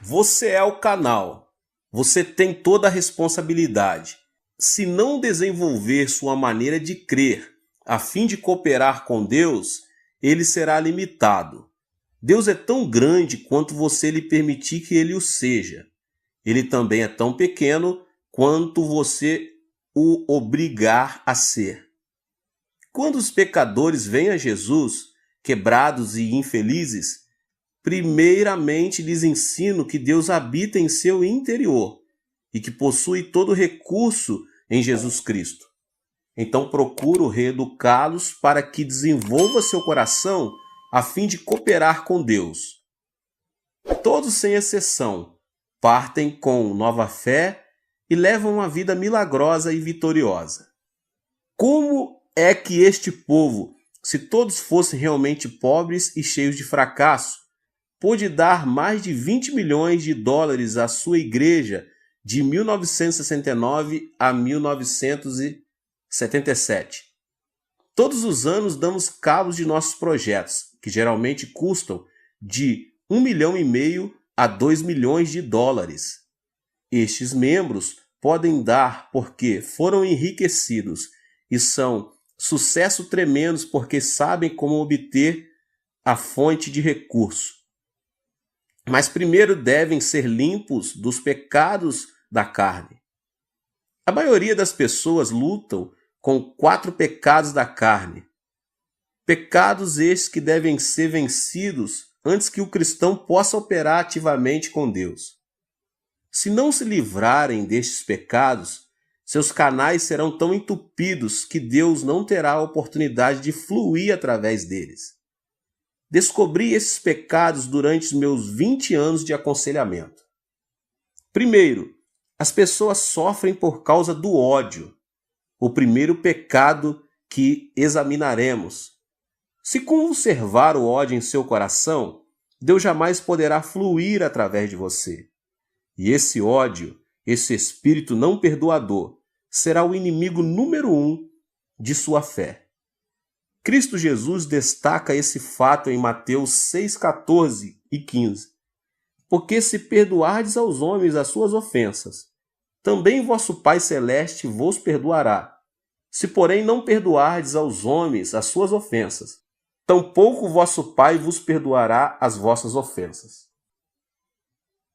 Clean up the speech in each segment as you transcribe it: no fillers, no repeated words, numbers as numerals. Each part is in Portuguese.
Você é o canal. Você tem toda a responsabilidade. Se não desenvolver sua maneira de crer a fim de cooperar com Deus, ele será limitado. Deus é tão grande quanto você lhe permitir que ele o seja. Ele também é tão pequeno quanto você o obrigar a ser. Quando os pecadores vêm a Jesus, quebrados e infelizes, primeiramente lhes ensino que Deus habita em seu interior e que possui todo recurso em Jesus Cristo. Então procuro reeducá-los para que desenvolva seu coração a fim de cooperar com Deus. Todos, sem exceção, partem com nova fé e levam uma vida milagrosa e vitoriosa. Como é que este povo, se todos fossem realmente pobres e cheios de fracasso, pôde dar mais de 20 milhões de dólares à sua igreja de 1969 a 1977? Todos os anos damos cabo de nossos projetos, que geralmente custam de 1,5 milhão a 2 milhões de dólares. Estes membros podem dar porque foram enriquecidos e são sucesso tremendos porque sabem como obter a fonte de recurso. Mas primeiro devem ser limpos dos pecados da carne. A maioria das pessoas lutam com 4 pecados da carne. Pecados estes que devem ser vencidos antes que o cristão possa operar ativamente com Deus. Se não se livrarem destes pecados, seus canais serão tão entupidos que Deus não terá a oportunidade de fluir através deles. Descobri esses pecados durante os meus 20 anos de aconselhamento. Primeiro, as pessoas sofrem por causa do ódio. O primeiro pecado que examinaremos. Se conservar o ódio em seu coração, Deus jamais poderá fluir através de você. E esse ódio, esse espírito não perdoador, será o inimigo número 1 de sua fé. Cristo Jesus destaca esse fato em Mateus 6,14 e 15. Porque se perdoardes aos homens as suas ofensas, também vosso Pai Celeste vos perdoará. Se, porém, não perdoardes aos homens as suas ofensas, tampouco vosso Pai vos perdoará as vossas ofensas.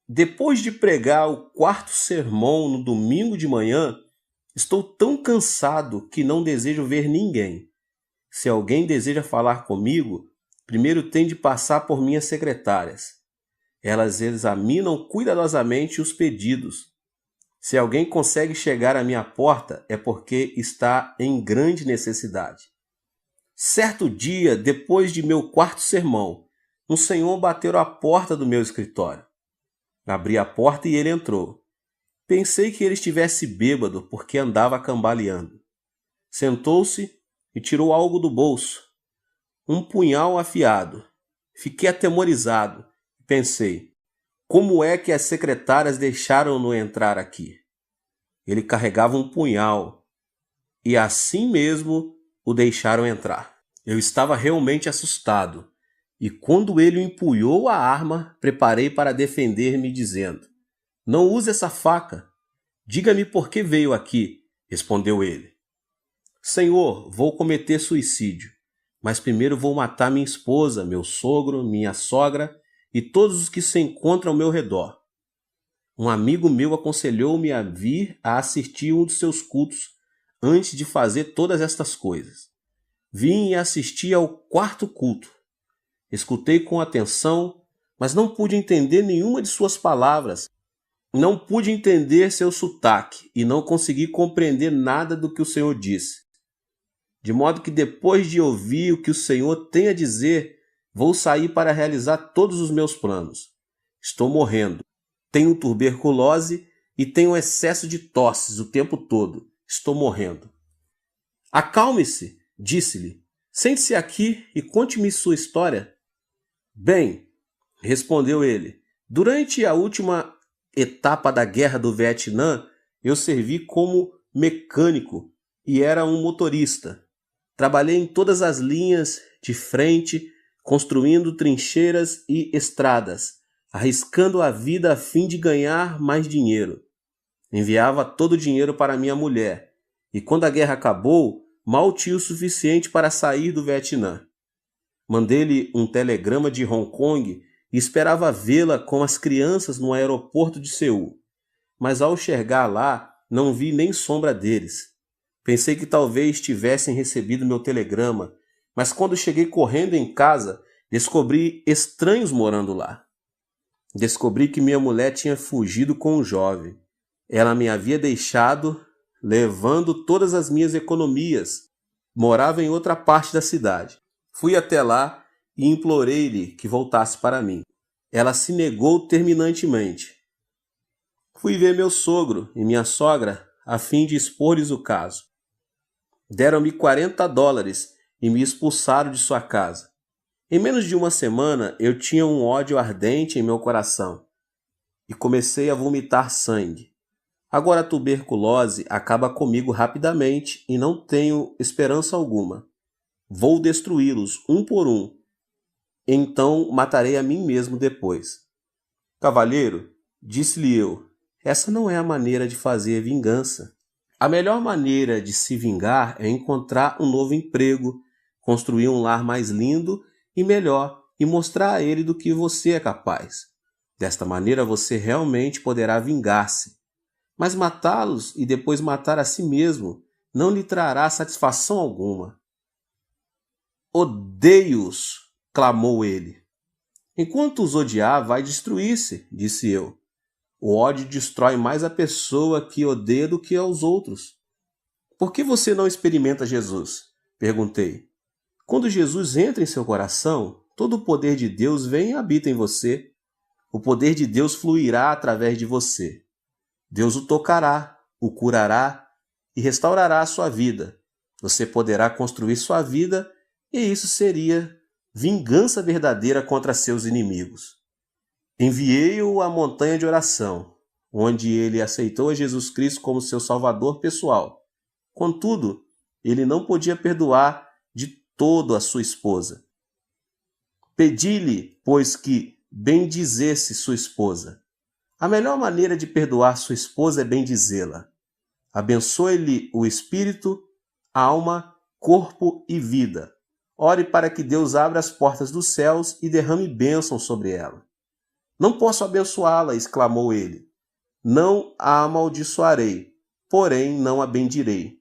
Depois de pregar o 4º sermão no domingo de manhã, estou tão cansado que não desejo ver ninguém. Se alguém deseja falar comigo, primeiro tem de passar por minhas secretárias. Elas examinam cuidadosamente os pedidos. Se alguém consegue chegar à minha porta, é porque está em grande necessidade. Certo dia, depois de meu 4º sermão, um senhor bateu à porta do meu escritório. Abri a porta e ele entrou. Pensei que ele estivesse bêbado porque andava cambaleando. Sentou-se e tirou algo do bolso. Um punhal afiado. Fiquei atemorizado e pensei, como é que as secretárias deixaram-no entrar aqui? Ele carregava um punhal e assim mesmo o deixaram entrar. Eu estava realmente assustado e quando ele empunhou a arma, preparei para defender-me dizendo, não use essa faca. Diga-me por que veio aqui, respondeu ele. Senhor, vou cometer suicídio, mas primeiro vou matar minha esposa, meu sogro, minha sogra e todos os que se encontram ao meu redor. Um amigo meu aconselhou-me a vir a assistir um dos seus cultos antes de fazer todas estas coisas. Vim e assisti ao 4º culto. Escutei com atenção, mas não pude entender nenhuma de suas palavras. Não pude entender seu sotaque e não consegui compreender nada do que o Senhor disse. De modo que depois de ouvir o que o Senhor tem a dizer, vou sair para realizar todos os meus planos. Estou morrendo. Tenho tuberculose e tenho excesso de tosses o tempo todo. Estou morrendo. Acalme-se, disse-lhe. Sente-se aqui e conte-me sua história. Bem, respondeu ele, durante a última etapa da Guerra do Vietnã, eu servi como mecânico e era um motorista. Trabalhei em todas as linhas de frente, construindo trincheiras e estradas, arriscando a vida a fim de ganhar mais dinheiro. Enviava todo o dinheiro para minha mulher, e quando a guerra acabou, mal tinha o suficiente para sair do Vietnã. Mandei-lhe um telegrama de Hong Kong e esperava vê-la com as crianças no aeroporto de Seul. Mas ao chegar lá, não vi nem sombra deles. Pensei que talvez tivessem recebido meu telegrama, mas quando cheguei correndo em casa, descobri estranhos morando lá. Descobri que minha mulher tinha fugido com um jovem. Ela me havia deixado, levando todas as minhas economias. Morava em outra parte da cidade. Fui até lá e implorei-lhe que voltasse para mim. Ela se negou terminantemente. Fui ver meu sogro e minha sogra a fim de expor-lhes o caso. Deram-me $40 e me expulsaram de sua casa. Em menos de uma semana eu tinha um ódio ardente em meu coração e comecei a vomitar sangue. Agora a tuberculose acaba comigo rapidamente e não tenho esperança alguma. Vou destruí-los um por um. Então matarei a mim mesmo depois. Cavalheiro, disse-lhe eu, essa não é a maneira de fazer vingança. A melhor maneira de se vingar é encontrar um novo emprego, construir um lar mais lindo e melhor e mostrar a ele do que você é capaz. Desta maneira você realmente poderá vingar-se. Mas matá-los e depois matar a si mesmo não lhe trará satisfação alguma. Odeio-os, clamou ele. Enquanto os odiar, vai destruir-se, disse eu. O ódio destrói mais a pessoa que odeia do que aos outros. Por que você não experimenta Jesus? Perguntei. Quando Jesus entra em seu coração, todo o poder de Deus vem e habita em você. O poder de Deus fluirá através de você. Deus o tocará, o curará e restaurará a sua vida. Você poderá construir sua vida e isso seria vingança verdadeira contra seus inimigos. Enviei-o à montanha de oração, onde ele aceitou a Jesus Cristo como seu salvador pessoal. Contudo, ele não podia perdoar de todo a sua esposa. Pedi-lhe, pois, que bendizesse sua esposa. A melhor maneira de perdoar sua esposa é bendizê-la. Abençoe-lhe o espírito, alma, corpo e vida. Ore para que Deus abra as portas dos céus e derrame bênção sobre ela. Não posso abençoá-la, exclamou ele. Não a amaldiçoarei, porém não a bendirei.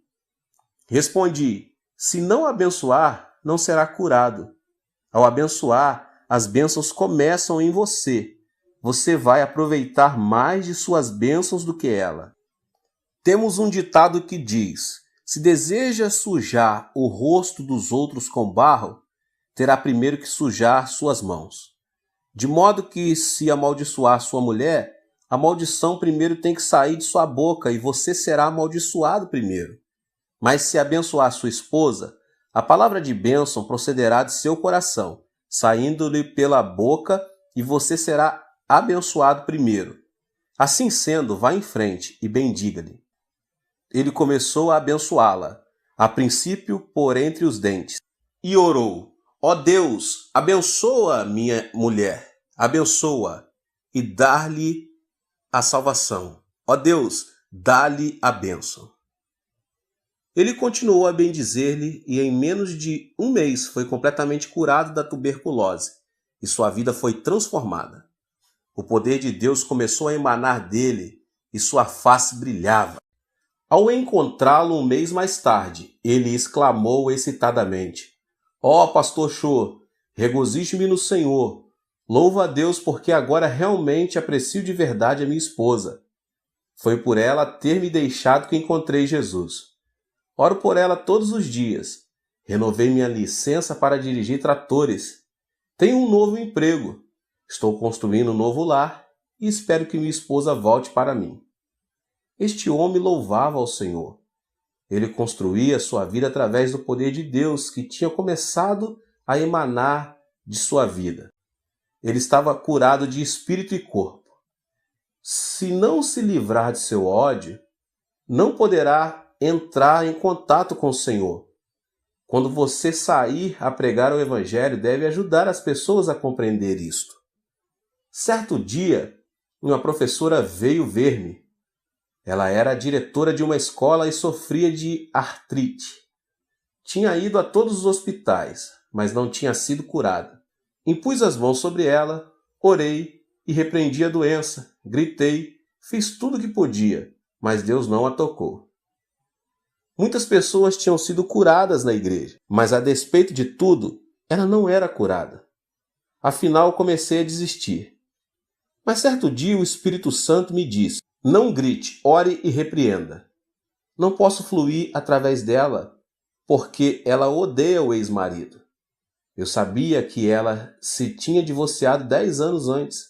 Respondi, se não a abençoar, não será curado. Ao abençoar, as bênçãos começam em você. Você vai aproveitar mais de suas bênçãos do que ela. Temos um ditado que diz, se deseja sujar o rosto dos outros com barro, terá primeiro que sujar suas mãos. De modo que, se amaldiçoar sua mulher, a maldição primeiro tem que sair de sua boca e você será amaldiçoado primeiro. Mas se abençoar sua esposa, a palavra de bênção procederá de seu coração, saindo-lhe pela boca e você será abençoado primeiro. Assim sendo, vá em frente e bendiga-lhe. Ele começou a abençoá-la, a princípio por entre os dentes, e orou. Ó Deus, abençoa minha mulher, abençoa e dá-lhe a salvação. Ó Deus, dá-lhe a bênção. Ele continuou a bendizer-lhe e em menos de um mês foi completamente curado da tuberculose e sua vida foi transformada. O poder de Deus começou a emanar dele e sua face brilhava. Ao encontrá-lo um mês mais tarde, ele exclamou excitadamente, ó Pastor Cho, regozije-me no Senhor. Louvo a Deus porque agora realmente aprecio de verdade a minha esposa. Foi por ela ter me deixado que encontrei Jesus. Oro por ela todos os dias. Renovei minha licença para dirigir tratores. Tenho um novo emprego. Estou construindo um novo lar e espero que minha esposa volte para mim. Este homem louvava ao Senhor. Ele construía sua vida através do poder de Deus que tinha começado a emanar de sua vida. Ele estava curado de espírito e corpo. Se não se livrar de seu ódio, não poderá entrar em contato com o Senhor. Quando você sair a pregar o Evangelho, deve ajudar as pessoas a compreender isto. Certo dia, uma professora veio ver-me. Ela era a diretora de uma escola e sofria de artrite. Tinha ido a todos os hospitais, mas não tinha sido curada. Impus as mãos sobre ela, orei e repreendi a doença. Gritei, fiz tudo o que podia, mas Deus não a tocou. Muitas pessoas tinham sido curadas na igreja, mas a despeito de tudo, ela não era curada. Afinal, comecei a desistir. Mas certo dia o Espírito Santo me disse: não grite, ore e repreenda. Não posso fluir através dela, porque ela odeia o ex-marido. Eu sabia que ela se tinha divorciado 10 anos antes.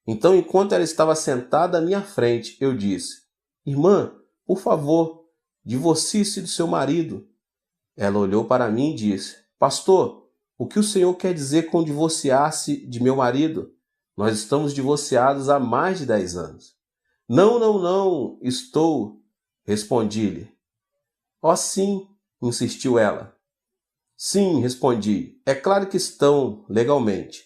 Então, enquanto ela estava sentada à minha frente, eu disse: irmã, por favor, divorcie-se do seu marido. Ela olhou para mim e disse: pastor, o que o senhor quer dizer com divorciar-se de meu marido? Nós estamos divorciados há mais de 10 anos. Não, estou, respondi-lhe. Oh, sim, insistiu ela. Sim, respondi, é claro que estão legalmente,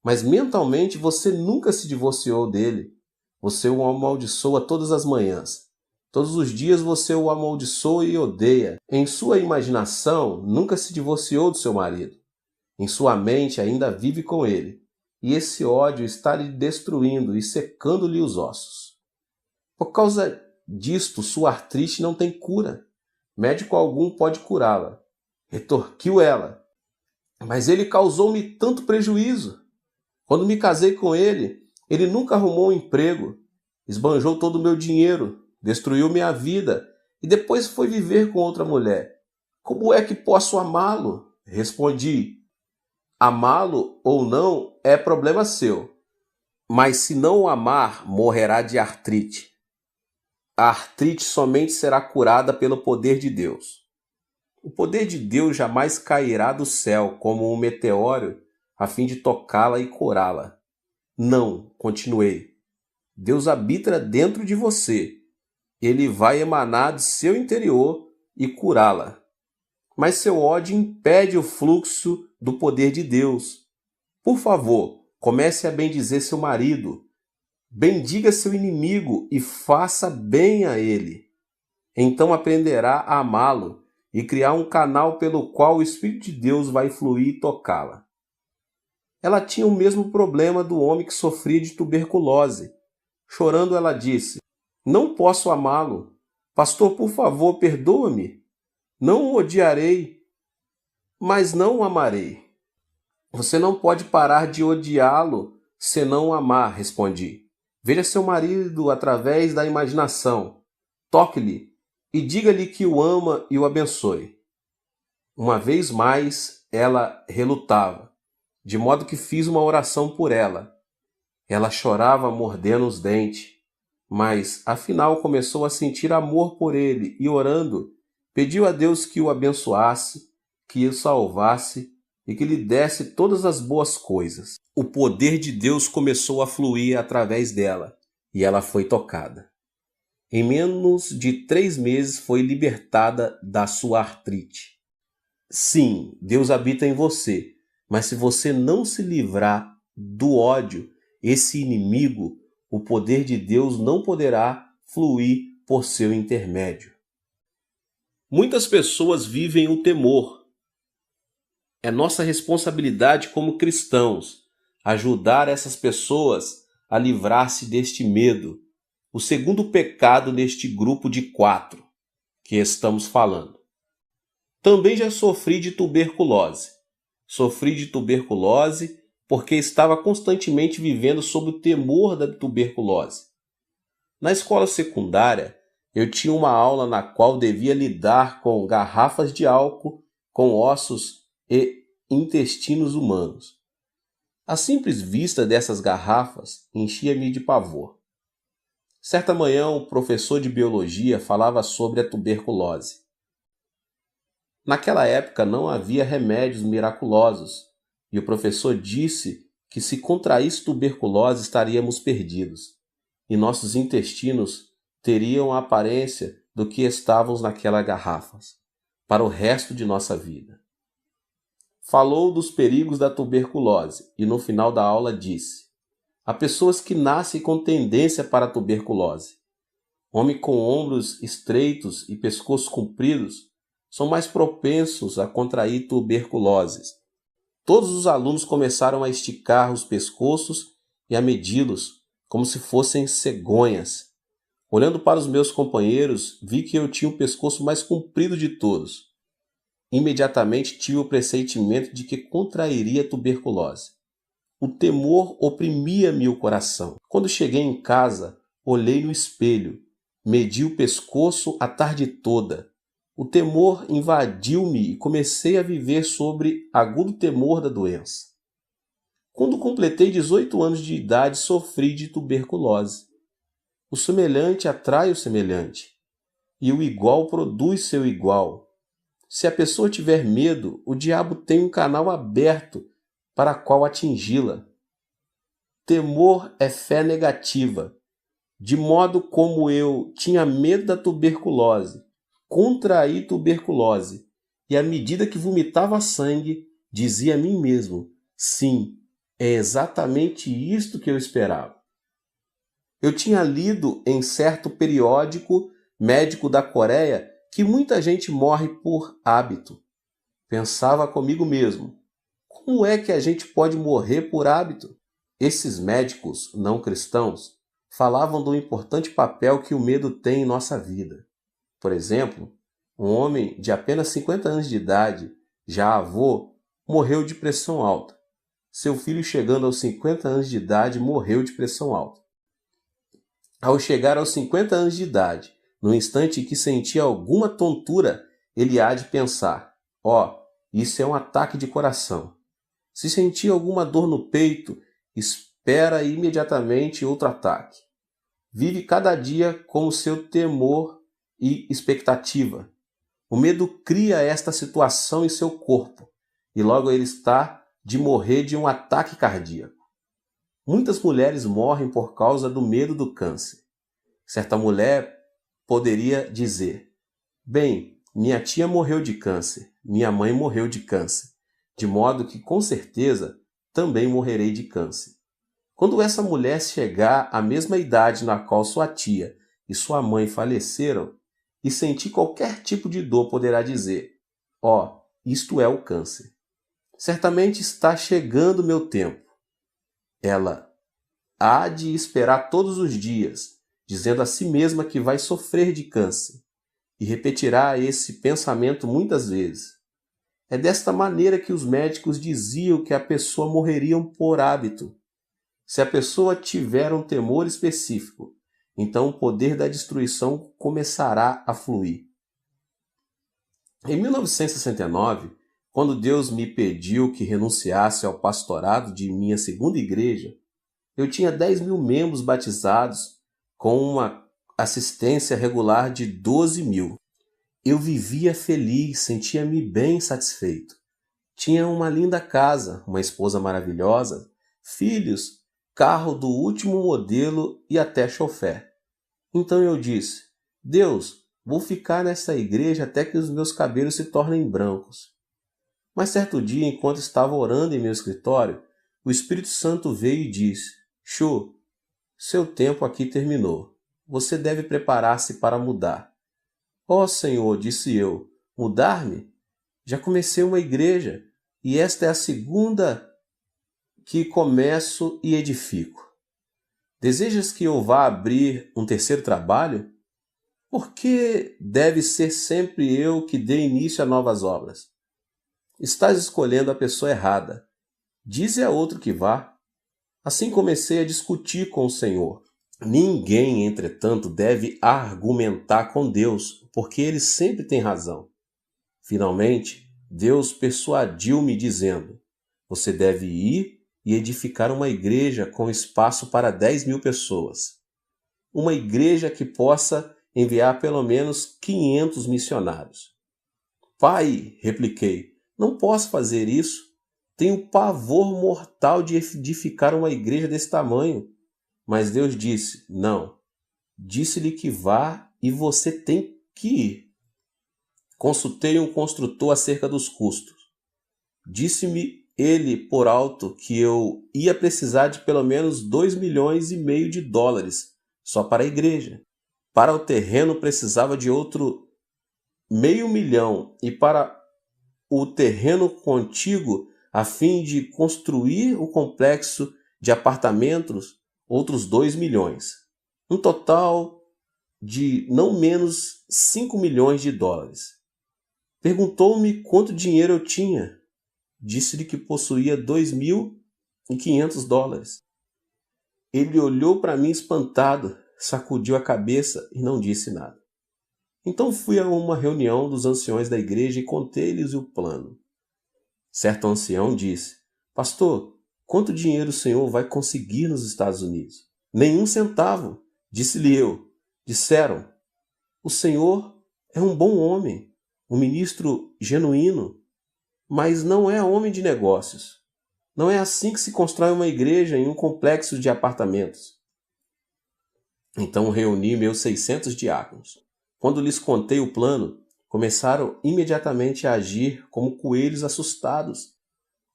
mas mentalmente você nunca se divorciou dele. Você o amaldiçoa todas as manhãs. Todos os dias você o amaldiçoa e odeia. Em sua imaginação, nunca se divorciou do seu marido. Em sua mente ainda vive com ele. E esse ódio está lhe destruindo e secando-lhe os ossos. Por causa disto, sua artrite não tem cura. Médico algum pode curá-la. Retorquiu ela. Mas ele causou-me tanto prejuízo. Quando me casei com ele, ele nunca arrumou um emprego. Esbanjou todo o meu dinheiro, destruiu minha vida e depois foi viver com outra mulher. Como é que posso amá-lo? Respondi. Amá-lo ou não é problema seu. Mas se não o amar, morrerá de artrite. A artrite somente será curada pelo poder de Deus. O poder de Deus jamais cairá do céu como um meteoro a fim de tocá-la e curá-la. Não, continuei. Deus habita dentro de você. Ele vai emanar de seu interior e curá-la. Mas seu ódio impede o fluxo do poder de Deus. Por favor, comece a bendizer seu marido. Bendiga seu inimigo e faça bem a ele. Então aprenderá a amá-lo e criar um canal pelo qual o Espírito de Deus vai fluir e tocá-la. Ela tinha o mesmo problema do homem que sofria de tuberculose. Chorando, ela disse: não posso amá-lo. Pastor, por favor, perdoa-me. Não o odiarei, mas não o amarei. Você não pode parar de odiá-lo senão o amar, respondi. Veja seu marido através da imaginação. Toque-lhe e diga-lhe que o ama e o abençoe. Uma vez mais, ela relutava, de modo que fiz uma oração por ela. Ela chorava mordendo os dentes, mas afinal começou a sentir amor por ele e, orando, pediu a Deus que o abençoasse, que o salvasse e que lhe desse todas as boas coisas. O poder de Deus começou a fluir através dela e ela foi tocada. Em menos de 3 meses foi libertada da sua artrite. Sim, Deus habita em você, mas se você não se livrar do ódio, esse inimigo, o poder de Deus não poderá fluir por seu intermédio. Muitas pessoas vivem o temor. É nossa responsabilidade como cristãos ajudar essas pessoas a livrar-se deste medo, o segundo pecado neste grupo de 4 que estamos falando. Também já sofri de tuberculose. Sofri de tuberculose porque estava constantemente vivendo sob o temor da tuberculose. Na escola secundária, eu tinha uma aula na qual devia lidar com garrafas de álcool, com ossos e intestinos humanos. A simples vista dessas garrafas enchia-me de pavor. Certa manhã, o professor de biologia falava sobre a tuberculose. Naquela época não havia remédios miraculosos, e o professor disse que se contraísse tuberculose estaríamos perdidos, e nossos intestinos teriam a aparência do que estávamos naquelas garrafas, para o resto de nossa vida. Falou dos perigos da tuberculose e no final da aula disse: Há pessoas que nascem com tendência para a tuberculose. Homens com ombros estreitos e pescoços compridos são mais propensos a contrair tuberculose. Todos os alunos começaram a esticar os pescoços e a medi-los como se fossem cegonhas. Olhando para os meus companheiros, vi que eu tinha o pescoço mais comprido de todos. Imediatamente tive o pressentimento de que contrairia tuberculose. O temor oprimia-me o coração. Quando cheguei em casa, olhei no espelho, medi o pescoço a tarde toda. O temor invadiu-me e comecei a viver sobre agudo temor da doença. Quando completei 18 anos de idade, sofri de tuberculose. O semelhante atrai o semelhante, e o igual produz seu igual. Se a pessoa tiver medo, o diabo tem um canal aberto para qual atingi-la. Temor é fé negativa. De modo como eu tinha medo da tuberculose, contraí tuberculose, e à medida que vomitava sangue, dizia a mim mesmo, sim, é exatamente isto que eu esperava. Eu tinha lido em certo periódico médico da Coreia que muita gente morre por hábito. Pensava comigo mesmo, como é que a gente pode morrer por hábito? Esses médicos não cristãos falavam do importante papel que o medo tem em nossa vida. Por exemplo, um homem de apenas 50 anos de idade, já avô, morreu de pressão alta. Seu filho, chegando aos 50 anos de idade, morreu de pressão alta. Ao chegar aos 50 anos de idade, no instante em que sentia alguma tontura, ele há de pensar, isso é um ataque de coração. Se sentir alguma dor no peito, espera imediatamente outro ataque. Vive cada dia com seu temor e expectativa. O medo cria esta situação em seu corpo, e logo ele está de morrer de um ataque cardíaco. Muitas mulheres morrem por causa do medo do câncer. Certa mulher poderia dizer, bem, minha tia morreu de câncer, minha mãe morreu de câncer, de modo que com certeza também morrerei de câncer. Quando essa mulher chegar à mesma idade na qual sua tia e sua mãe faleceram, e sentir qualquer tipo de dor, poderá dizer, isto é o câncer. Certamente está chegando meu tempo. Ela há de esperar todos os dias, dizendo a si mesma que vai sofrer de câncer, e repetirá esse pensamento muitas vezes. É desta maneira que os médicos diziam que a pessoa morreria por hábito. Se a pessoa tiver um temor específico, então o poder da destruição começará a fluir. Em 1969, quando Deus me pediu que renunciasse ao pastorado de minha segunda igreja, eu tinha 10.000 membros batizados com uma assistência regular de 12.000. Eu vivia feliz, sentia-me bem satisfeito. Tinha uma linda casa, uma esposa maravilhosa, filhos, carro do último modelo e até chofer. Então eu disse, Deus, vou ficar nessa igreja até que os meus cabelos se tornem brancos. Mas certo dia, enquanto estava orando em meu escritório, o Espírito Santo veio e disse, Chu, seu tempo aqui terminou. Você deve preparar-se para mudar. Senhor, disse eu, mudar-me? Já comecei uma igreja e esta é a segunda que começo e edifico. Desejas que eu vá abrir um terceiro trabalho? Por que deve ser sempre eu que dê início a novas obras? Estás escolhendo a pessoa errada. Dize a outro que vá. Assim comecei a discutir com o Senhor. Ninguém, entretanto, deve argumentar com Deus, porque ele sempre tem razão. Finalmente, Deus persuadiu-me dizendo, você deve ir e edificar uma igreja com espaço para 10.000 pessoas. Uma igreja que possa enviar pelo menos 500 missionários. Pai, repliquei, não posso fazer isso. Tenho pavor mortal de edificar uma igreja desse tamanho. Mas Deus disse, não. Disse-lhe que vá e você tem que ir. Consultei um construtor acerca dos custos. Disse-me ele por alto que eu ia precisar de pelo menos 2,5 milhões de dólares só para a igreja. Para o terreno precisava de outro 500 mil e para o terreno contíguo, a fim de construir o complexo de apartamentos, outros 2 milhões. Um total de não menos 5 milhões de dólares. Perguntou-me quanto dinheiro eu tinha. Disse-lhe que possuía 2.500 dólares. Ele olhou para mim espantado, sacudiu a cabeça e não disse nada. Então fui a uma reunião dos anciões da igreja e contei-lhes o plano. Certo ancião disse: Pastor, quanto dinheiro o senhor vai conseguir nos Estados Unidos? Nenhum centavo, disse-lhe eu. Disseram: O senhor é um bom homem, um ministro genuíno, mas não é homem de negócios. Não é assim que se constrói uma igreja em um complexo de apartamentos. Então reuni meus 600 diáconos. Quando lhes contei o plano, começaram imediatamente a agir como coelhos assustados,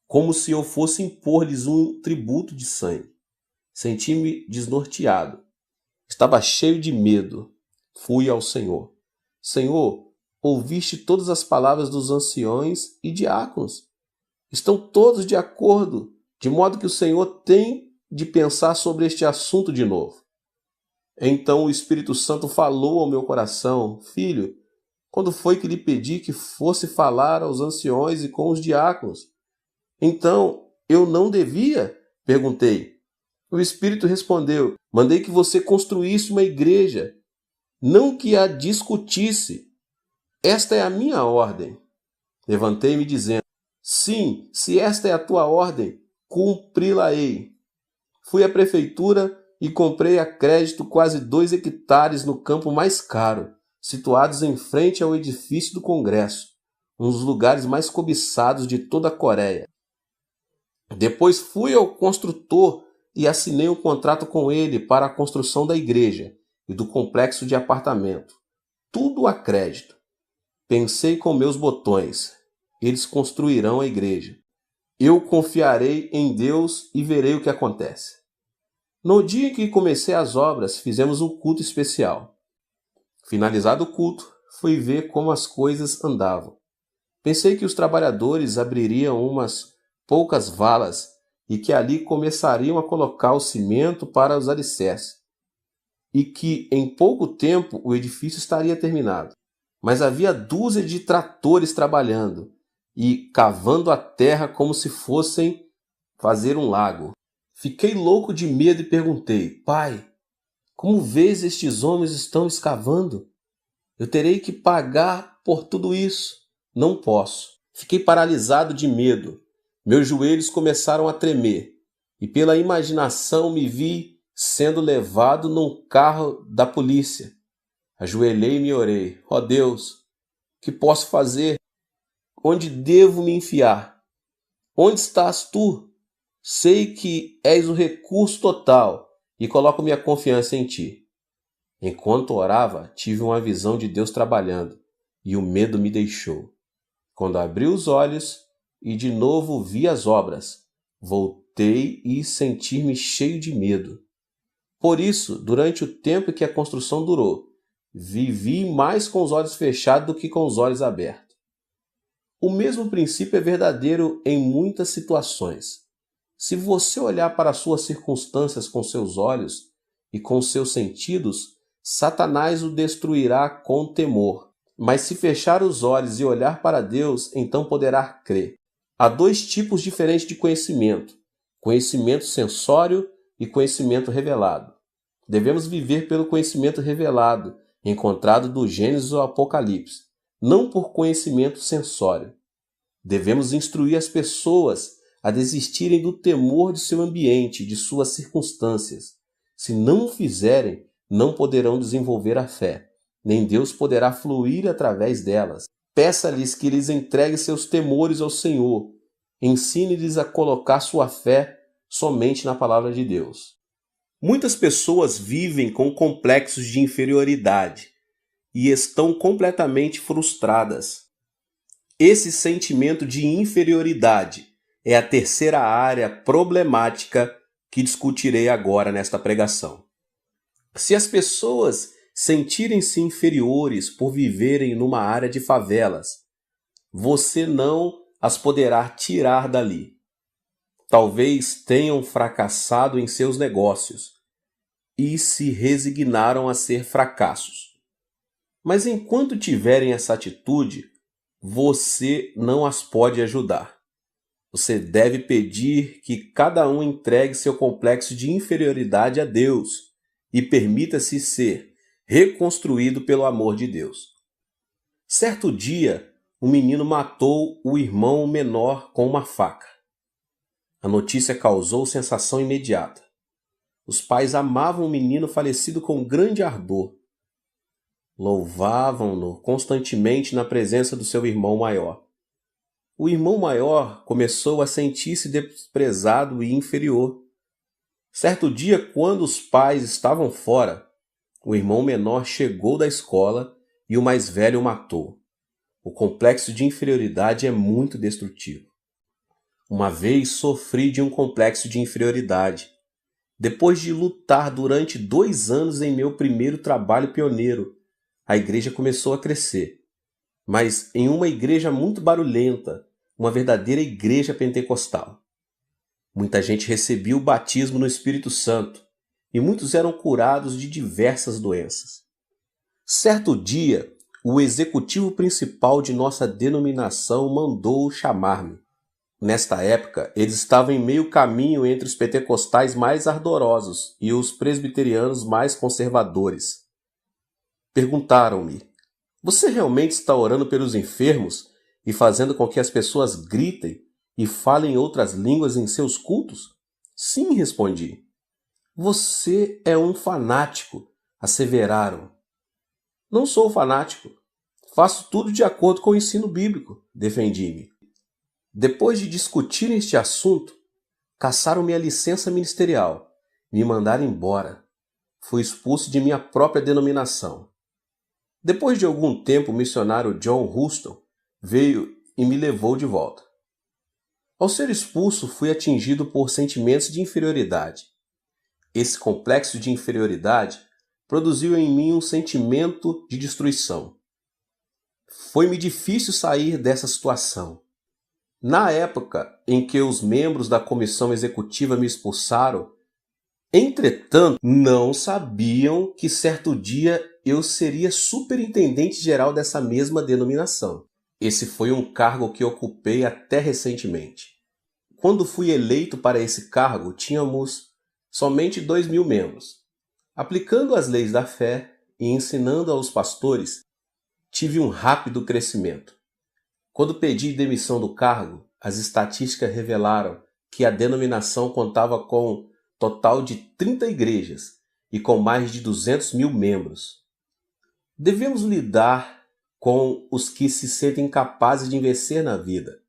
como se eu fosse impor-lhes um tributo de sangue. Senti-me desnorteado. Estava cheio de medo. Fui ao Senhor. Senhor, ouviste todas as palavras dos anciões e diáconos. Estão todos de acordo, de modo que o Senhor tem de pensar sobre este assunto de novo. Então o Espírito Santo falou ao meu coração: Filho, quando foi que lhe pedi que fosse falar aos anciões e com os diáconos? Então, eu não devia? Perguntei. O Espírito respondeu: Mandei que você construísse uma igreja, não que a discutisse. Esta é a minha ordem. Levantei-me dizendo: Sim, se esta é a tua ordem, cumpri-la-ei. Fui à prefeitura e comprei a crédito quase 2 hectares no campo mais caro, situados em frente ao edifício do Congresso, um dos lugares mais cobiçados de toda a Coreia. Depois fui ao construtor e assinei um contrato com ele para a construção da igreja e do complexo de apartamento. Tudo a crédito. Pensei com meus botões: eles construirão a igreja. Eu confiarei em Deus e verei o que acontece. No dia em que comecei as obras, fizemos um culto especial. Finalizado o culto, fui ver como as coisas andavam. Pensei que os trabalhadores abririam umas poucas valas e que ali começariam a colocar o cimento para os alicerces, e que em pouco tempo o edifício estaria terminado. Mas havia dúzia de tratores trabalhando e cavando a terra como se fossem fazer um lago. Fiquei louco de medo e perguntei: Pai, como vês estes homens estão escavando? Eu terei que pagar por tudo isso. Não posso. Fiquei paralisado de medo. Meus joelhos começaram a tremer e pela imaginação me vi sendo levado num carro da polícia. Ajoelhei-me e orei: Ó Deus, que posso fazer? Onde devo me enfiar? Onde estás tu? Sei que és o recurso total e coloco minha confiança em ti. Enquanto orava, tive uma visão de Deus trabalhando e o medo me deixou. Quando abri os olhos e de novo vi as obras, voltei e senti-me cheio de medo. Por isso, durante o tempo que a construção durou, vivi mais com os olhos fechados do que com os olhos abertos. O mesmo princípio é verdadeiro em muitas situações. Se você olhar para as suas circunstâncias com seus olhos e com seus sentidos, Satanás o destruirá com temor. Mas se fechar os olhos e olhar para Deus, então poderá crer. Há 2 tipos diferentes de conhecimento: conhecimento sensório e conhecimento revelado. Devemos viver pelo conhecimento revelado, encontrado do Gênesis ao Apocalipse, não por conhecimento sensório. Devemos instruir as pessoas a desistirem do temor de seu ambiente, de suas circunstâncias. Se não o fizerem, não poderão desenvolver a fé, nem Deus poderá fluir através delas. Peça-lhes que lhes entregue seus temores ao Senhor. Ensine-lhes a colocar sua fé somente na palavra de Deus. Muitas pessoas vivem com complexos de inferioridade e estão completamente frustradas. Esse sentimento de inferioridade é a terceira área problemática que discutirei agora nesta pregação. Se as pessoas sentirem-se inferiores por viverem numa área de favelas, você não as poderá tirar dali. Talvez tenham fracassado em seus negócios e se resignaram a ser fracassos. Mas enquanto tiverem essa atitude, você não as pode ajudar. Você deve pedir que cada um entregue seu complexo de inferioridade a Deus e permita-se ser reconstruído pelo amor de Deus. Certo dia, um menino matou o irmão menor com uma faca. A notícia causou sensação imediata. Os pais amavam o menino falecido com grande ardor. Louvavam-no constantemente na presença do seu irmão maior. O irmão maior começou a sentir-se desprezado e inferior. Certo dia, quando os pais estavam fora, o irmão menor chegou da escola e o mais velho o matou. O complexo de inferioridade é muito destrutivo. Uma vez sofri de um complexo de inferioridade. Depois de lutar durante 2 anos em meu primeiro trabalho pioneiro, a igreja começou a crescer. Mas em uma igreja muito barulhenta, uma verdadeira igreja pentecostal. Muita gente recebia o batismo no Espírito Santo e muitos eram curados de diversas doenças. Certo dia, o executivo principal de nossa denominação mandou chamar-me. Nesta época, eles estavam em meio caminho entre os pentecostais mais ardorosos e os presbiterianos mais conservadores. Perguntaram-me: "Você realmente está orando pelos enfermos e fazendo com que as pessoas gritem e falem outras línguas em seus cultos?" "Sim", respondi. "Você é um fanático", asseveraram. "Não sou fanático. Faço tudo de acordo com o ensino bíblico", defendi-me. Depois de discutir este assunto, cassaram-me a licença ministerial, me mandaram embora. Fui expulso de minha própria denominação. Depois de algum tempo, o missionário John Huston veio e me levou de volta. Ao ser expulso, fui atingido por sentimentos de inferioridade. Esse complexo de inferioridade produziu em mim um sentimento de destruição. Foi-me difícil sair dessa situação. Na época em que os membros da comissão executiva me expulsaram, entretanto, não sabiam que certo dia eu seria superintendente geral dessa mesma denominação. Esse foi um cargo que ocupei até recentemente. Quando fui eleito para esse cargo, tínhamos somente 2.000 membros. Aplicando as leis da fé e ensinando aos pastores, tive um rápido crescimento. Quando pedi demissão do cargo, as estatísticas revelaram que a denominação contava com um total de 30 igrejas e com mais de 200.000 membros. Devemos lidar com os que se sentem capazes de vencer na vida.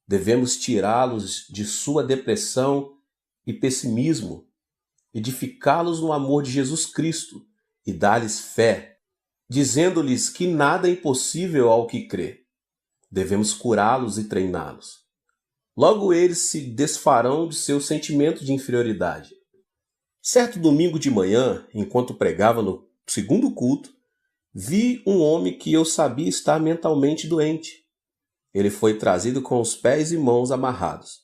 Devemos tirá-los de sua depressão e pessimismo, edificá-los no amor de Jesus Cristo e dar-lhes fé, dizendo-lhes que nada é impossível ao que crê. Devemos curá-los e treiná-los. Logo eles se desfarão de seu sentimento de inferioridade. Certo domingo de manhã, enquanto pregava no segundo culto, vi um homem que eu sabia estar mentalmente doente. Ele foi trazido com os pés e mãos amarrados.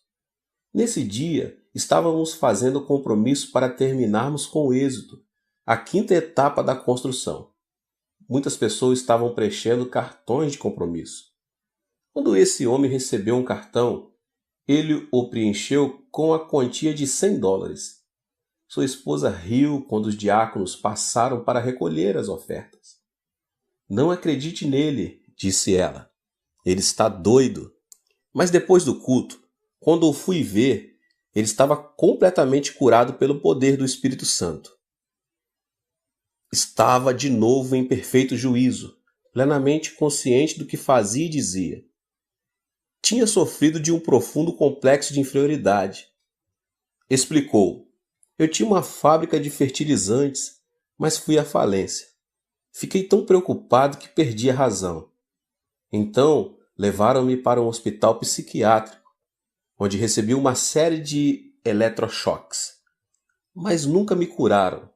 Nesse dia, estávamos fazendo compromisso para terminarmos com êxito a 5ª etapa da construção. Muitas pessoas estavam preenchendo cartões de compromisso. Quando esse homem recebeu um cartão, ele o preencheu com a quantia de $100. Sua esposa riu quando os diáconos passaram para recolher as ofertas. "Não acredite nele", disse ela. "Ele está doido." Mas depois do culto, quando o fui ver, ele estava completamente curado pelo poder do Espírito Santo. Estava de novo em perfeito juízo, plenamente consciente do que fazia e dizia. Tinha sofrido de um profundo complexo de inferioridade. Explicou: "Eu tinha uma fábrica de fertilizantes, mas fui à falência. Fiquei tão preocupado que perdi a razão. Então, levaram-me para um hospital psiquiátrico, onde recebi uma série de eletrochoques, mas nunca me curaram.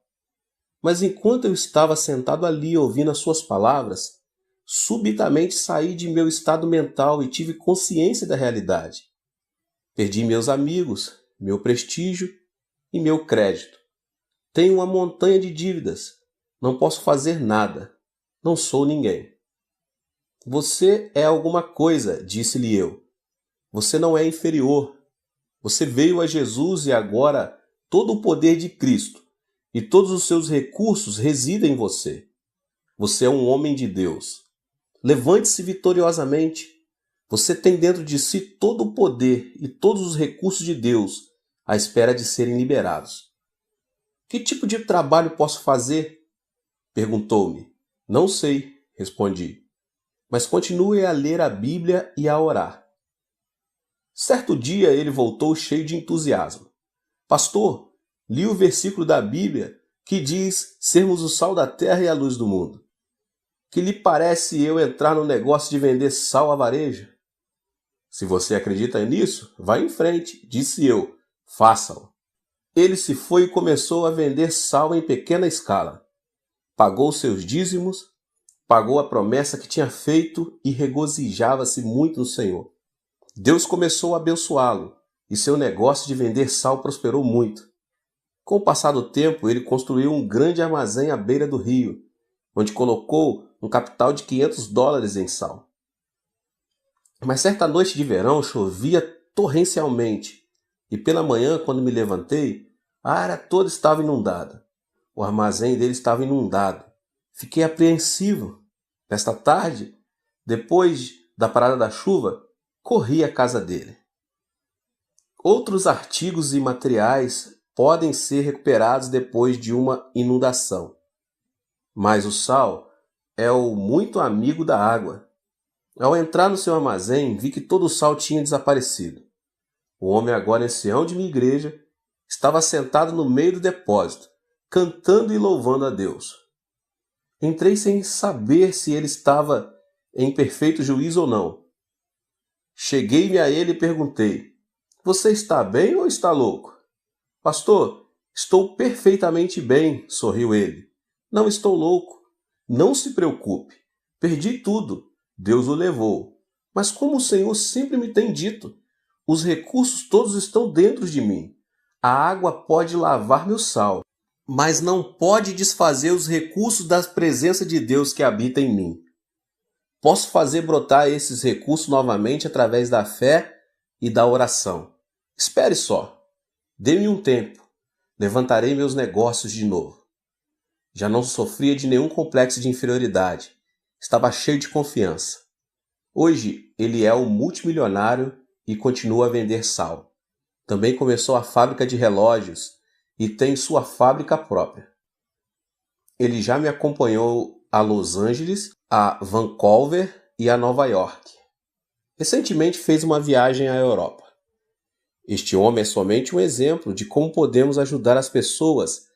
Mas enquanto eu estava sentado ali ouvindo as suas palavras, subitamente saí de meu estado mental e tive consciência da realidade. Perdi meus amigos, meu prestígio e meu crédito. Tenho uma montanha de dívidas. Não posso fazer nada. Não sou ninguém. Você é alguma coisa, disse-lhe eu. Você não é inferior. Você veio a Jesus e agora todo o poder de Cristo e todos os seus recursos residem em você. Você é um homem de Deus. Levante-se vitoriosamente. Você tem dentro de si todo o poder e todos os recursos de Deus à espera de serem liberados. Que tipo de trabalho posso fazer? Perguntou-me. Não sei, respondi. Mas continue a ler a Bíblia e a orar. Certo dia ele voltou cheio de entusiasmo. Pastor, li o versículo da Bíblia que diz sermos o sal da terra e a luz do mundo. Que lhe parece eu entrar no negócio de vender sal a varejo? Se você acredita nisso, vá em frente, disse eu. Faça-o. Ele se foi e começou a vender sal em pequena escala. Pagou seus dízimos, pagou a promessa que tinha feito e regozijava-se muito no Senhor. Deus começou a abençoá-lo e seu negócio de vender sal prosperou muito. Com o passar do tempo, ele construiu um grande armazém à beira do rio, onde colocou um capital de $500 em sal. Mas certa noite de verão chovia torrencialmente e pela manhã, quando me levantei, a área toda estava inundada. O armazém dele estava inundado. Fiquei apreensivo. Nesta tarde, depois da parada da chuva, corri à casa dele. Outros artigos e materiais podem ser recuperados depois de uma inundação. Mas o sal é o muito amigo da água. Ao entrar no seu armazém, vi que todo o sal tinha desaparecido. O homem, agora ancião de minha igreja, estava sentado no meio do depósito, cantando e louvando a Deus. Entrei sem saber se ele estava em perfeito juízo ou não. Cheguei-me a ele e perguntei: Você está bem ou está louco? Pastor, estou perfeitamente bem, sorriu ele. Não estou louco. Não se preocupe. Perdi tudo. Deus o levou. Mas como o Senhor sempre me tem dito, os recursos todos estão dentro de mim. A água pode lavar meu sal, mas não pode desfazer os recursos da presença de Deus que habita em mim. Posso fazer brotar esses recursos novamente através da fé e da oração. Espere só. Dê-me um tempo. Levantarei meus negócios de novo. Já não sofria de nenhum complexo de inferioridade. Estava cheio de confiança. Hoje ele é um multimilionário e continua a vender sal. Também começou a fábrica de relógios e tem sua fábrica própria. Ele já me acompanhou a Los Angeles, a Vancouver e a Nova York. Recentemente fez uma viagem à Europa. Este homem é somente um exemplo de como podemos ajudar as pessoas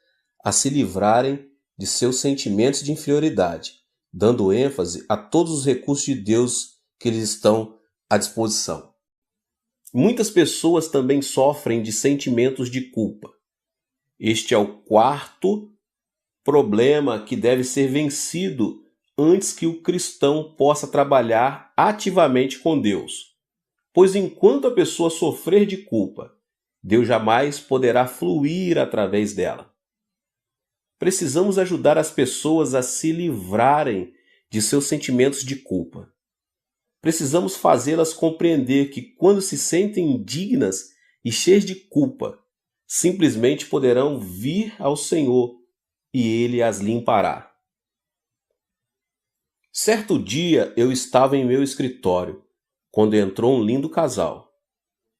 a se livrarem de seus sentimentos de inferioridade, dando ênfase a todos os recursos de Deus que lhes estão à disposição. Muitas pessoas também sofrem de sentimentos de culpa. Este é o quarto problema que deve ser vencido antes que o cristão possa trabalhar ativamente com Deus. Pois enquanto a pessoa sofrer de culpa, Deus jamais poderá fluir através dela. Precisamos ajudar as pessoas a se livrarem de seus sentimentos de culpa. Precisamos fazê-las compreender que quando se sentem indignas e cheias de culpa, simplesmente poderão vir ao Senhor e Ele as limpará. Certo dia eu estava em meu escritório, quando entrou um lindo casal.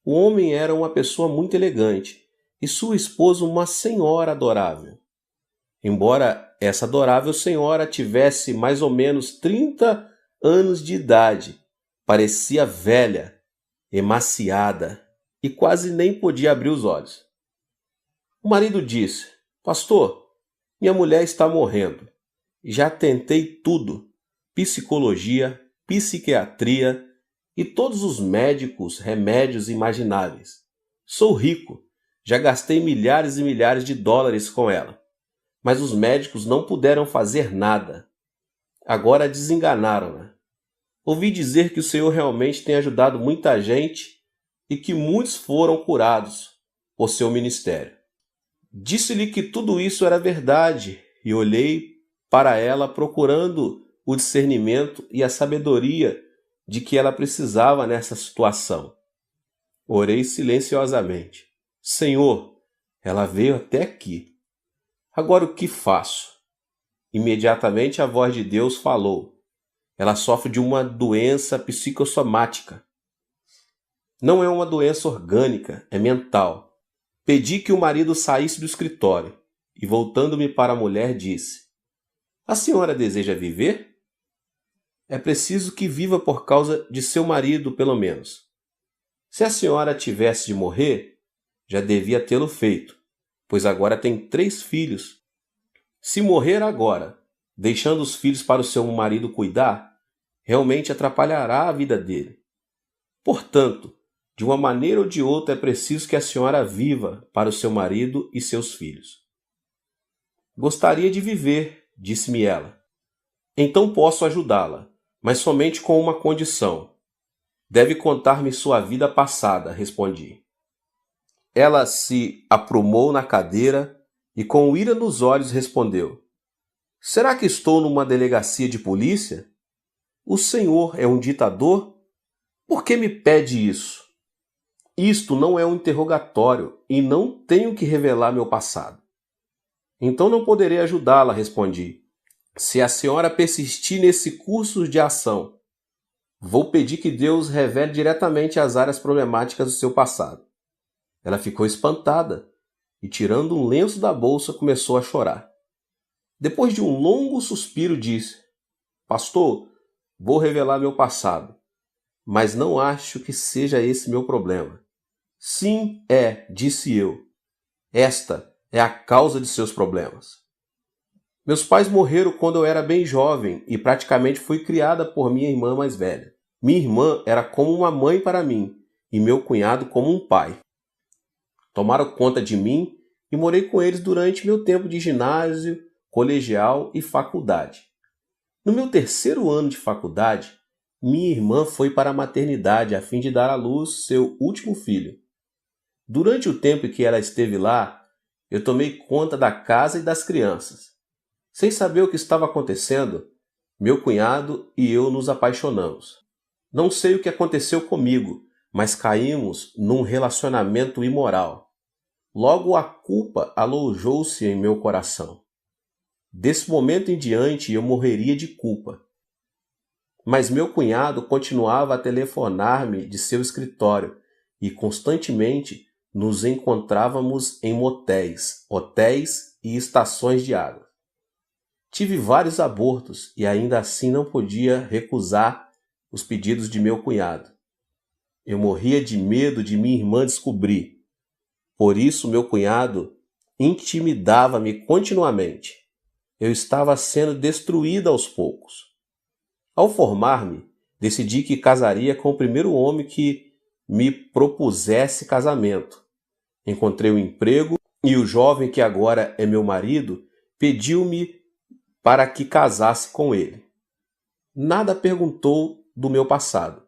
O homem era uma pessoa muito elegante e sua esposa uma senhora adorável. Embora essa adorável senhora tivesse mais ou menos 30 anos de idade, parecia velha, emaciada e quase nem podia abrir os olhos. O marido disse: Pastor, minha mulher está morrendo. Já tentei tudo: psicologia, psiquiatria e todos os médicos, remédios imagináveis. Sou rico, já gastei milhares e milhares de dólares com ela, mas os médicos não puderam fazer nada. Agora desenganaram-na. Ouvi dizer que o Senhor realmente tem ajudado muita gente e que muitos foram curados por seu ministério. Disse-lhe que tudo isso era verdade e olhei para ela procurando o discernimento e a sabedoria de que ela precisava nessa situação. Orei silenciosamente. Senhor, ela veio até aqui. Agora o que faço? Imediatamente a voz de Deus falou. Ela sofre de uma doença psicossomática. Não é uma doença orgânica, é mental. Pedi que o marido saísse do escritório e, voltando-me para a mulher, disse: A senhora deseja viver? É preciso que viva por causa de seu marido, pelo menos. Se a senhora tivesse de morrer, já devia tê-lo feito, pois agora tem 3 filhos. Se morrer agora, deixando os filhos para o seu marido cuidar, realmente atrapalhará a vida dele. Portanto, de uma maneira ou de outra é preciso que a senhora viva para o seu marido e seus filhos. Gostaria de viver, disse-me ela. Então posso ajudá-la, mas somente com uma condição. Deve contar-me sua vida passada, respondi. Ela se aprumou na cadeira e com ira nos olhos respondeu: Será que estou numa delegacia de polícia? O senhor é um ditador? Por que me pede isso? Isto não é um interrogatório e não tenho que revelar meu passado. Então não poderei ajudá-la, respondi. Se a senhora persistir nesse curso de ação, vou pedir que Deus revele diretamente as áreas problemáticas do seu passado. Ela ficou espantada e, tirando um lenço da bolsa, começou a chorar. Depois de um longo suspiro, disse: Pastor, vou revelar meu passado, mas não acho que seja esse meu problema. Sim, disse eu. Esta é a causa de seus problemas. Meus pais morreram quando eu era bem jovem e praticamente fui criada por minha irmã mais velha. Minha irmã era como uma mãe para mim e meu cunhado como um pai. Tomaram conta de mim e morei com eles durante meu tempo de ginásio, colegial e faculdade. No meu 3º ano de faculdade, minha irmã foi para a maternidade a fim de dar à luz seu último filho. Durante o tempo em que ela esteve lá, eu tomei conta da casa e das crianças. Sem saber o que estava acontecendo, meu cunhado e eu nos apaixonamos. Não sei o que aconteceu comigo, mas caímos num relacionamento imoral. Logo a culpa alojou-se em meu coração. Desse momento em diante eu morreria de culpa. Mas meu cunhado continuava a telefonar-me de seu escritório e constantemente nos encontrávamos em motéis, hotéis e estações de água. Tive vários abortos e ainda assim não podia recusar os pedidos de meu cunhado. Eu morria de medo de minha irmã descobrir. Por isso meu cunhado intimidava-me continuamente. Eu estava sendo destruída aos poucos. Ao formar-me, decidi que casaria com o primeiro homem que me propusesse casamento. Encontrei um emprego e o jovem que agora é meu marido pediu-me para que casasse com ele. Nada perguntou do meu passado.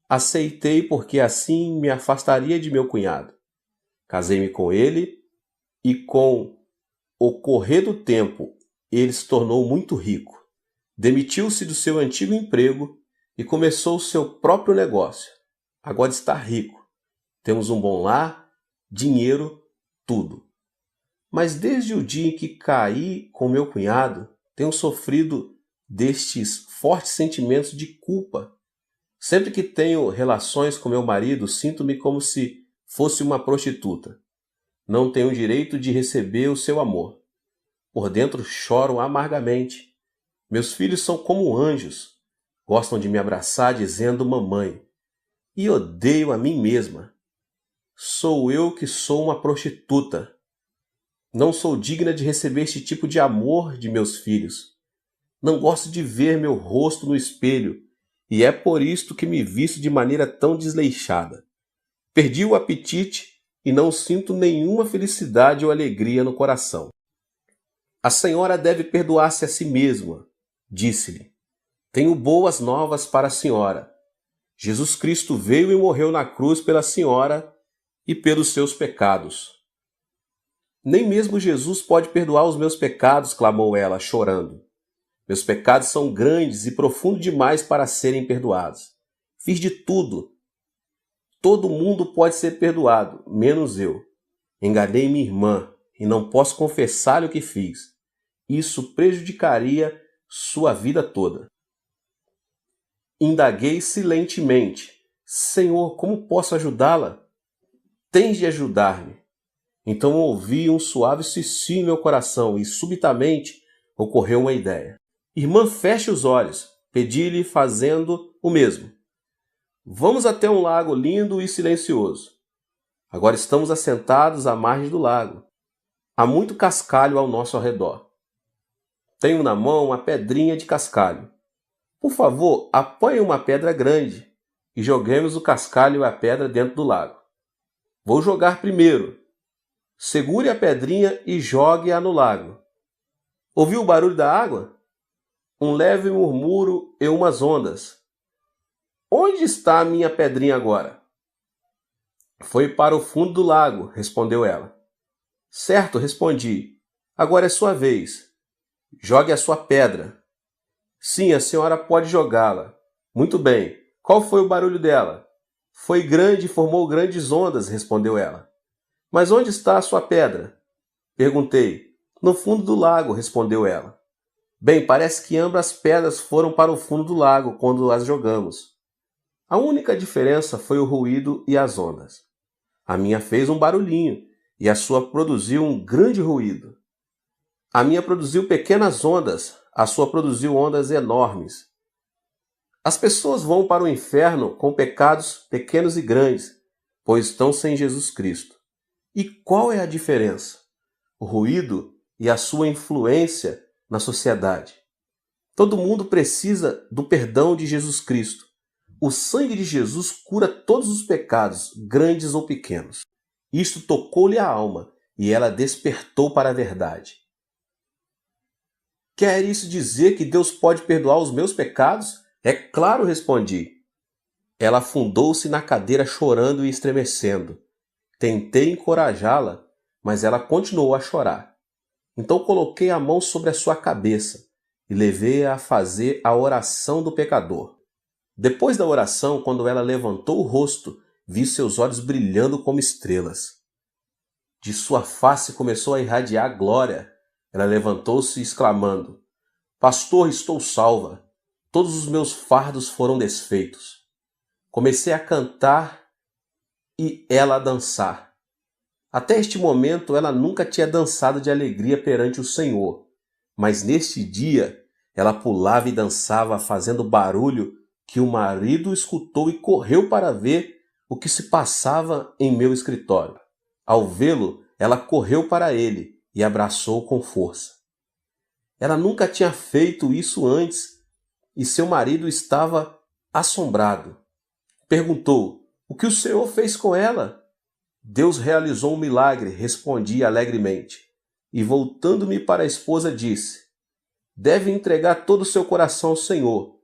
Aceitei porque assim me afastaria de meu cunhado. Casei-me com ele e com o correr do tempo ele se tornou muito rico. Demitiu-se do seu antigo emprego e começou o seu próprio negócio. Agora está rico. Temos um bom lar, dinheiro, tudo. Mas desde o dia em que caí com meu cunhado, tenho sofrido destes fortes sentimentos de culpa. Sempre que tenho relações com meu marido, sinto-me como se fosse uma prostituta. Não tenho o direito de receber o seu amor. Por dentro choro amargamente. Meus filhos são como anjos. Gostam de me abraçar dizendo mamãe. E odeio a mim mesma. Sou eu que sou uma prostituta. Não sou digna de receber este tipo de amor de meus filhos. Não gosto de ver meu rosto no espelho e é por isto que me visto de maneira tão desleixada. Perdi o apetite e não sinto nenhuma felicidade ou alegria no coração. A senhora deve perdoar-se a si mesma, disse-lhe. Tenho boas novas para a senhora. Jesus Cristo veio e morreu na cruz pela senhora e pelos seus pecados. Nem mesmo Jesus pode perdoar os meus pecados, clamou ela, chorando. Meus pecados são grandes e profundos demais para serem perdoados. Fiz de tudo. Todo mundo pode ser perdoado, menos eu. Enganei minha irmã e não posso confessar-lhe o que fiz. Isso prejudicaria sua vida toda. Indaguei silentemente. Senhor, como posso ajudá-la? Tens de ajudar-me. Então ouvi um suave sussurro em meu coração e subitamente ocorreu uma ideia. Irmã, feche os olhos. Pedi-lhe fazendo o mesmo. Vamos até um lago lindo e silencioso. Agora estamos assentados à margem do lago. Há muito cascalho ao nosso redor. Tenho na mão uma pedrinha de cascalho. Por favor, apanhe uma pedra grande e joguemos o cascalho e a pedra dentro do lago. Vou jogar primeiro. Segure a pedrinha e jogue-a no lago. Ouviu o barulho da água? Um leve murmúrio e umas ondas. Onde está a minha pedrinha agora? Foi para o fundo do lago, respondeu ela. Certo, respondi. Agora é sua vez. Jogue a sua pedra. Sim, a senhora pode jogá-la. Muito bem. Qual foi o barulho dela? Foi grande e formou grandes ondas, respondeu ela. Mas onde está a sua pedra? Perguntei. No fundo do lago, respondeu ela. Bem, parece que ambas as pedras foram para o fundo do lago quando as jogamos. A única diferença foi o ruído e as ondas. A minha fez um barulhinho e a sua produziu um grande ruído. A minha produziu pequenas ondas, a sua produziu ondas enormes. As pessoas vão para o inferno com pecados pequenos e grandes, pois estão sem Jesus Cristo. E qual é a diferença? O ruído e a sua influência na sociedade. Todo mundo precisa do perdão de Jesus Cristo. O sangue de Jesus cura todos os pecados, grandes ou pequenos. Isto tocou-lhe a alma e ela despertou para a verdade. Quer isso dizer que Deus pode perdoar os meus pecados? É claro, respondi. Ela afundou-se na cadeira chorando e estremecendo. Tentei encorajá-la, mas ela continuou a chorar. Então coloquei a mão sobre a sua cabeça e levei-a a fazer a oração do pecador. Depois da oração, quando ela levantou o rosto, vi seus olhos brilhando como estrelas. De sua face começou a irradiar glória. Ela levantou-se exclamando, Pastor, estou salva. Todos os meus fardos foram desfeitos. Comecei a cantar e ela a dançar. Até este momento ela nunca tinha dançado de alegria perante o Senhor, mas neste dia ela pulava e dançava fazendo barulho que o marido escutou e correu para ver o que se passava em meu escritório. Ao vê-lo, ela correu para ele e abraçou com força. Ela nunca tinha feito isso antes e seu marido estava assombrado. Perguntou, o que o Senhor fez com ela? Deus realizou um milagre, respondi alegremente. E voltando-me para a esposa, disse, deve entregar todo o seu coração ao Senhor.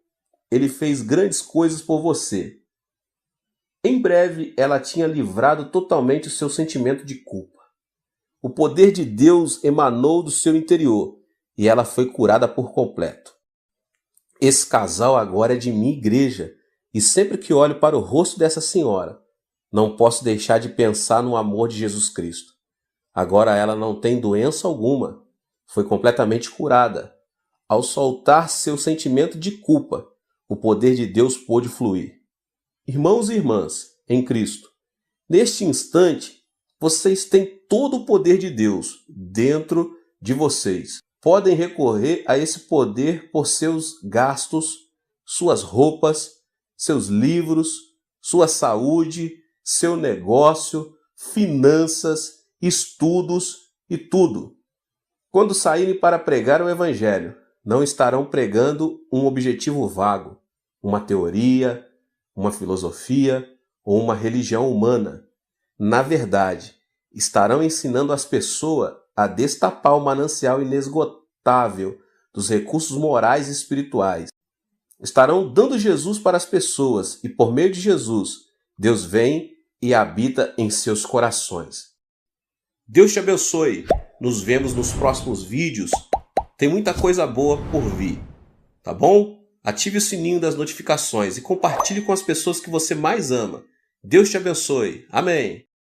Ele fez grandes coisas por você. Em breve, ela tinha livrado totalmente o seu sentimento de culpa. O poder de Deus emanou do seu interior e ela foi curada por completo. Esse casal agora é de minha igreja e sempre que olho para o rosto dessa senhora, não posso deixar de pensar no amor de Jesus Cristo. Agora ela não tem doença alguma, foi completamente curada. Ao soltar seu sentimento de culpa, o poder de Deus pôde fluir. Irmãos e irmãs, em Cristo, neste instante, vocês têm todo o poder de Deus dentro de vocês. Podem recorrer a esse poder por seus gastos, suas roupas, seus livros, sua saúde, seu negócio, finanças, estudos e tudo. Quando saírem para pregar o Evangelho, não estarão pregando um objetivo vago. uma teoria, uma filosofia ou uma religião humana. Na verdade, estarão ensinando as pessoas a destapar o manancial inesgotável dos recursos morais e espirituais. Estarão dando Jesus para as pessoas e, por meio de Jesus, Deus vem e habita em seus corações. Deus te abençoe. Nos vemos nos próximos vídeos. Tem muita coisa boa por vir, tá bom? Ative o sininho das notificações e compartilhe com as pessoas que você mais ama. Deus te abençoe. Amém.